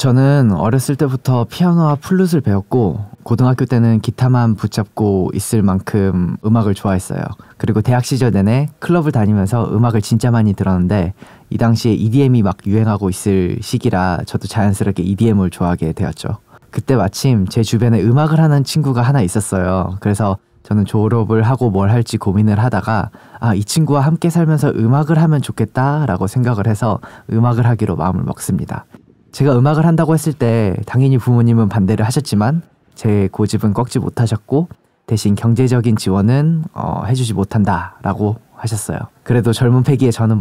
저는 어렸을 때부터 피아노와 플룻을 배웠고 고등학교 때는 기타만 붙잡고 있을 만큼 음악을 좋아했어요. 그리고 대학 시절 내내 클럽을 다니면서 음악을 진짜 많이 들었는데 이 당시에 EDM이 막 유행하고 있을 시기라 저도 자연스럽게 EDM을 좋아하게 되었죠. 그때 마침 제 주변에 음악을 하는 친구가 하나 있었어요. 그래서 저는 졸업을 하고 뭘 할지 고민을 하다가 이 친구와 함께 살면서 음악을 하면 좋겠다라고 생각을 해서 음악을 하기로 마음을 먹습니다. 제가 음악을 한다고 했을 때 당연히 부모님은 반대를 하셨지만 제 고집은 꺾지 못하셨고 대신 경제적인 지원은 해주지 못한다라고 하셨어요. 그래도 젊은 패기에 저는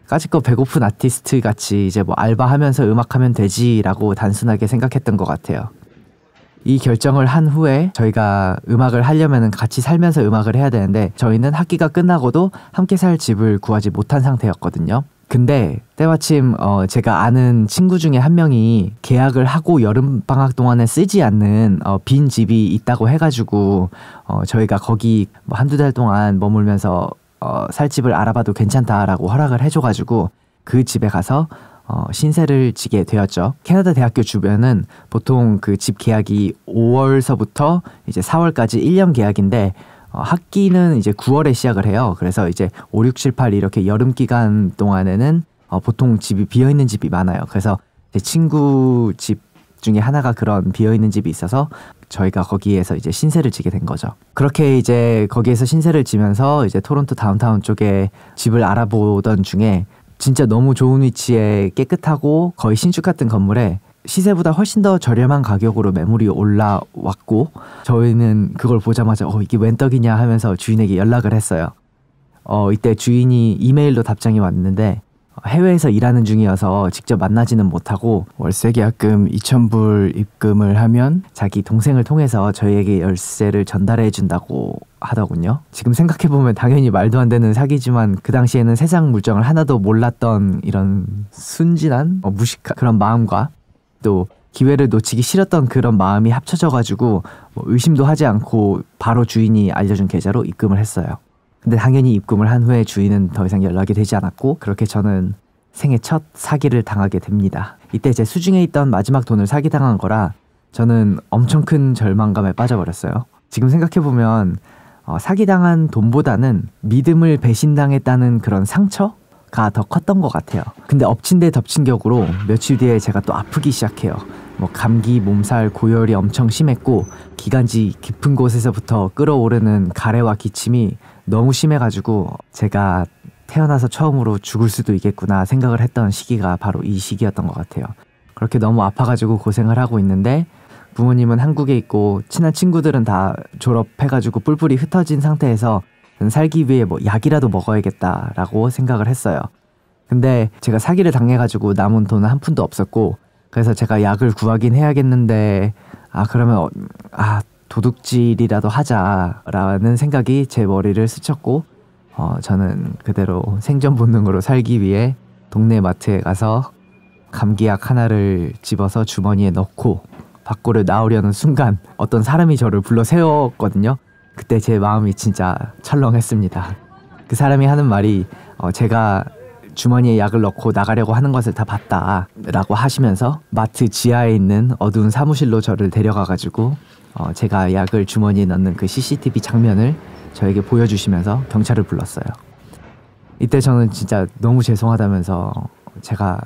까짓거 배고픈 아티스트 같이 이제 알바하면서 음악하면 되지라고 단순하게 생각했던 것 같아요. 이 결정을 한 후에 저희가 음악을 하려면 같이 살면서 음악을 해야 되는데 저희는 학기가 끝나고도 함께 살 집을 구하지 못한 상태였거든요. 근데 때마침 제가 아는 친구 중에 한 명이 계약을 하고 여름방학 동안에 쓰지 않는 빈 집이 있다고 해가지고 저희가 거기 한두 달 동안 머물면서 살 집을 알아봐도 괜찮다라고 허락을 해줘가지고 그 집에 가서 신세를 지게 되었죠. 캐나다 대학교 주변은 보통 그 집 계약이 5월서부터 이제 4월까지 1년 계약인데 학기는 이제 9월에 시작을 해요. 그래서 이제 5, 6, 7, 8 이렇게 여름 기간 동안에는 보통 집이 비어있는 집이 많아요. 그래서 제 친구 집 중에 하나가 그런 비어있는 집이 있어서 저희가 거기에서 이제 신세를 지게 된 거죠. 그렇게 이제 거기에서 신세를 지면서 이제 토론토 다운타운 쪽에 집을 알아보던 중에 진짜 너무 좋은 위치에 깨끗하고 거의 신축 같은 건물에 시세보다 훨씬 더 저렴한 가격으로 매물이 올라왔고 저희는 그걸 보자마자 이게 웬 떡이냐 하면서 주인에게 연락을 했어요. 이때 주인이 이메일로 답장이 왔는데 해외에서 일하는 중이어서 직접 만나지는 못하고 월세 계약금 2,000불 입금을 하면 자기 동생을 통해서 저희에게 열쇠를 전달해 준다고 하더군요. 지금 생각해보면 당연히 말도 안 되는 사기지만 그 당시에는 세상 물정을 하나도 몰랐던 이런 순진한 무식한 그런 마음과 또 기회를 놓치기 싫었던 그런 마음이 합쳐져가지고 의심도 하지 않고 바로 주인이 알려준 계좌로 입금을 했어요. 근데 당연히 입금을 한 후에 주인은 더 이상 연락이 되지 않았고 그렇게 저는 생애 첫 사기를 당하게 됩니다. 이때 제 수중에 있던 마지막 돈을 사기당한 거라 저는 엄청 큰 절망감에 빠져버렸어요. 지금 생각해보면 사기당한 돈보다는 믿음을 배신당했다는 그런 상처가 더 컸던 것 같아요. 근데 엎친 데 덮친 격으로 며칠 뒤에 제가 또 아프기 시작해요. 감기, 몸살, 고열이 엄청 심했고 기관지 깊은 곳에서부터 끓어오르는 가래와 기침이 너무 심해가지고 제가 태어나서 처음으로 죽을 수도 있겠구나 생각을 했던 시기가 바로 이 시기였던 것 같아요. 그렇게 너무 아파가지고 고생을 하고 있는데 부모님은 한국에 있고 친한 친구들은 다 졸업해가지고 뿔뿔이 흩어진 상태에서 살기 위해 약이라도 먹어야겠다라고 생각을 했어요. 근데 제가 사기를 당해가지고 남은 돈은 한 푼도 없었고 그래서 제가 약을 구하긴 해야겠는데 그러면 도둑질이라도 하자라는 생각이 제 머리를 스쳤고 저는 그대로 생존 본능으로 살기 위해 동네 마트에 가서 감기약 하나를 집어서 주머니에 넣고 밖으로 나오려는 순간 어떤 사람이 저를 불러 세웠거든요. 그때 제 마음이 진짜 철렁했습니다. 그 사람이 하는 말이 제가 주머니에 약을 넣고 나가려고 하는 것을 다 봤다 라고 하시면서 마트 지하에 있는 어두운 사무실로 저를 데려가가지고 제가 약을 주머니에 넣는 그 CCTV 장면을 저에게 보여주시면서 경찰을 불렀어요. 이때 저는 진짜 너무 죄송하다면서 제가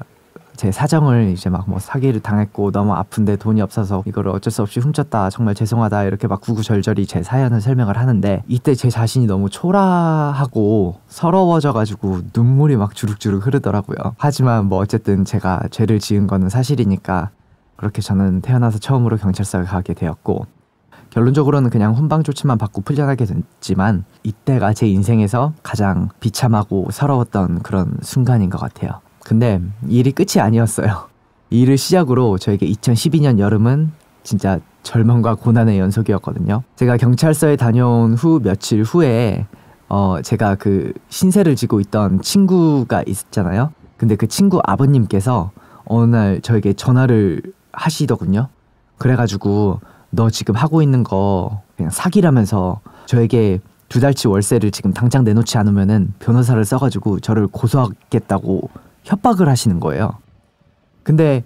제 사정을 이제 사기를 당했고 너무 아픈데 돈이 없어서 이거를 어쩔 수 없이 훔쳤다 정말 죄송하다 이렇게 구구절절히 제 사연을 설명을 하는데 이때 제 자신이 너무 초라하고 서러워져가지고 눈물이 주룩주룩 흐르더라고요. 하지만 어쨌든 제가 죄를 지은 거는 사실이니까 그렇게 저는 태어나서 처음으로 경찰서에 가게 되었고 결론적으로는 그냥 훈방 조치만 받고 풀려나게 됐지만 이때가 제 인생에서 가장 비참하고 서러웠던 그런 순간인 것 같아요. 근데 이 일이 끝이 아니었어요. 이 일을 시작으로 저에게 2012년 여름은 진짜 절망과 고난의 연속이었거든요. 제가 경찰서에 다녀온 후 며칠 후에 제가 그 신세를 지고 있던 친구가 있었잖아요. 근데 그 친구 아버님께서 어느 날 저에게 전화를 하시더군요. 그래가지고 너 지금 하고 있는 거 그냥 사기라면서 저에게 2달치 월세를 지금 당장 내놓지 않으면은 변호사를 써가지고 저를 고소하겠다고 협박을 하시는 거예요. 근데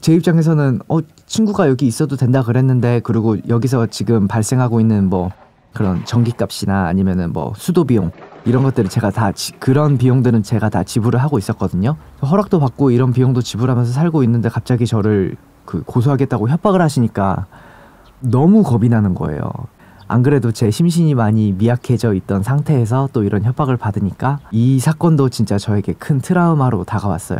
제 입장에서는 친구가 여기 있어도 된다 그랬는데, 그리고 여기서 지금 발생하고 있는 뭐 그런 전기값이나 아니면은 뭐 수도 비용 이런 것들을 제가 다 그런 비용들은 제가 다 지불을 하고 있었거든요. 허락도 받고 이런 비용도 지불하면서 살고 있는데 갑자기 저를 고소하겠다고 협박을 하시니까 너무 겁이 나는 거예요. 안 그래도 제 심신이 많이 미약해져 있던 상태에서 또 이런 협박을 받으니까 이 사건도 진짜 저에게 큰 트라우마로 다가왔어요.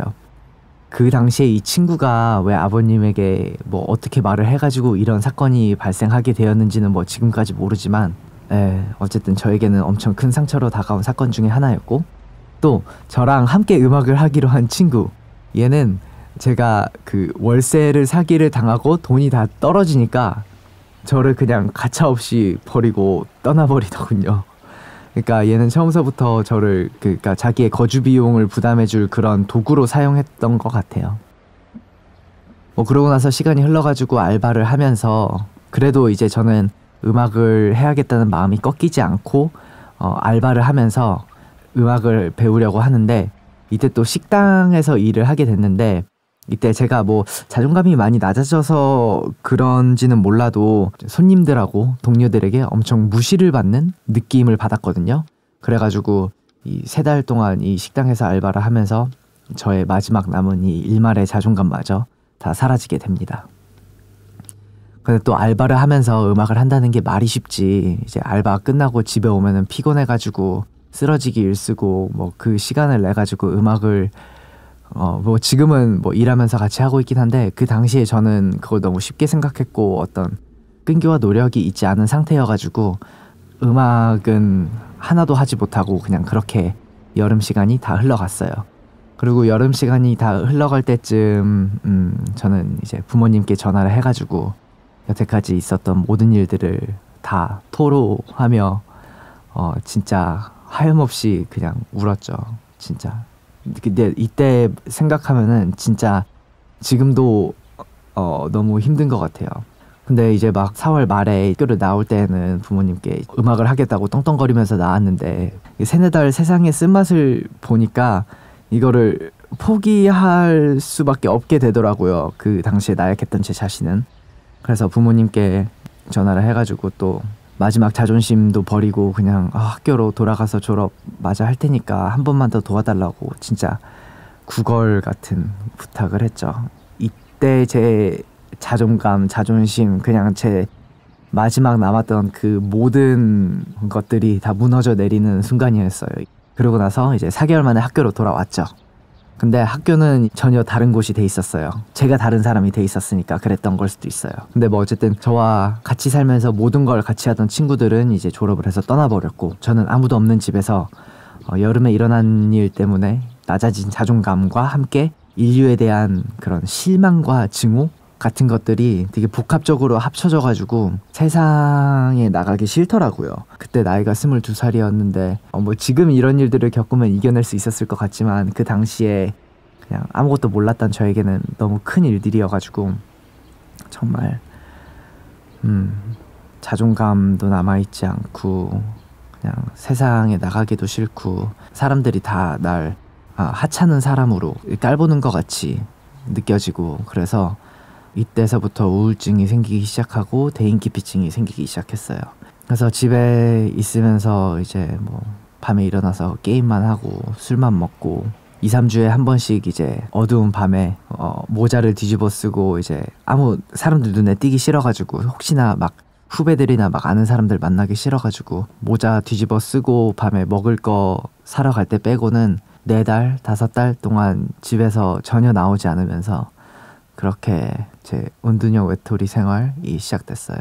그 당시에 이 친구가 왜 아버님에게 뭐 어떻게 말을 해가지고 이런 사건이 발생하게 되었는지는 뭐 지금까지 모르지만, 어쨌든 저에게는 엄청 큰 상처로 다가온 사건 중에 하나였고, 또 저랑 함께 음악을 하기로 한 친구, 얘는 제가 월세를 사기를 당하고 돈이 다 떨어지니까 저를 그냥 가차없이 버리고 떠나버리더군요. 그러니까 얘는 처음서부터 저를 그러니까 자기의 거주 비용을 부담해줄 그런 도구로 사용했던 것 같아요. 그러고 나서 시간이 흘러가지고 알바를 하면서 그래도 이제 저는 음악을 해야겠다는 마음이 꺾이지 않고 알바를 하면서 음악을 배우려고 하는데, 이때 또 식당에서 일을 하게 됐는데, 이때 제가 뭐 자존감이 많이 낮아져서 그런지는 몰라도 손님들하고 동료들에게 엄청 무시를 받는 느낌을 받았거든요. 그래가지고 이 3달 동안 이 식당에서 알바를 하면서 저의 마지막 남은 이 일말의 자존감마저 다 사라지게 됩니다. 근데 또 알바를 하면서 음악을 한다는 게 말이 쉽지, 이제 알바 끝나고 집에 오면은 피곤해가지고 쓰러지기 일쓰고 뭐 그 시간을 내가지고 음악을 뭐 지금은 뭐 일하면서 같이 하고 있긴 한데, 그 당시에 저는 그걸 너무 쉽게 생각했고 어떤 끈기와 노력이 있지 않은 상태여가지고 음악은 하나도 하지 못하고 그냥 그렇게 여름 시간이 다 흘러갔어요. 그리고 여름 시간이 다 흘러갈 때쯤 저는 이제 부모님께 전화를 해가지고 여태까지 있었던 모든 일들을 다 토로하며 진짜 하염없이 그냥 울었죠. 진짜. 근데 이때 생각하면은 진짜 지금도 너무 힘든 것 같아요. 근데 이제 막 4월 말에 학교를 나올 때는 부모님께 음악을 하겠다고 떵떵거리면서 나왔는데, 3-4달 세상의 쓴맛을 보니까 이거를 포기할 수밖에 없게 되더라고요. 그 당시에 나약했던 제 자신은. 그래서 부모님께 전화를 해가지고 또 마지막 자존심도 버리고 그냥 학교로 돌아가서 졸업 마저 할 테니까 한 번만 더 도와달라고 진짜 구걸 같은 부탁을 했죠. 이때 제 자존감, 자존심, 그냥 제 마지막 남았던 그 모든 것들이 다 무너져 내리는 순간이었어요. 그러고 나서 이제 4개월 만에 학교로 돌아왔죠. 근데 학교는 전혀 다른 곳이 돼 있었어요. 제가 다른 사람이 돼 있었으니까 그랬던 걸 수도 있어요. 근데 뭐 어쨌든 저와 같이 살면서 모든 걸 같이 하던 친구들은 이제 졸업을 해서 떠나버렸고, 저는 아무도 없는 집에서 여름에 일어난 일 때문에 낮아진 자존감과 함께 인류에 대한 그런 실망과 증오 같은 것들이 되게 복합적으로 합쳐져가지고 세상에 나가기 싫더라고요. 그때 나이가 22살이었는데 뭐 지금 이런 일들을 겪으면 이겨낼 수 있었을 것 같지만, 그 당시에 그냥 아무것도 몰랐던 저에게는 너무 큰 일들이어가지고 정말 자존감도 남아있지 않고 그냥 세상에 나가기도 싫고 사람들이 다 날 하찮은 사람으로 깔보는 것 같이 느껴지고, 그래서 이때서부터 우울증이 생기기 시작하고 대인기피증이 생기기 시작했어요. 그래서 집에 있으면서 이제 뭐 밤에 일어나서 게임만 하고 술만 먹고 2-3주에 한 번씩 이제 어두운 밤에 모자를 뒤집어 쓰고, 이제 아무 사람들 눈에 띄기 싫어가지고, 혹시나 막 후배들이나 막 아는 사람들 만나기 싫어가지고 모자 뒤집어 쓰고 밤에 먹을 거 사러 갈 때 빼고는 4달, 5달 동안 집에서 전혀 나오지 않으면서 그렇게 제 은둔형 외톨이 생활이 시작됐어요.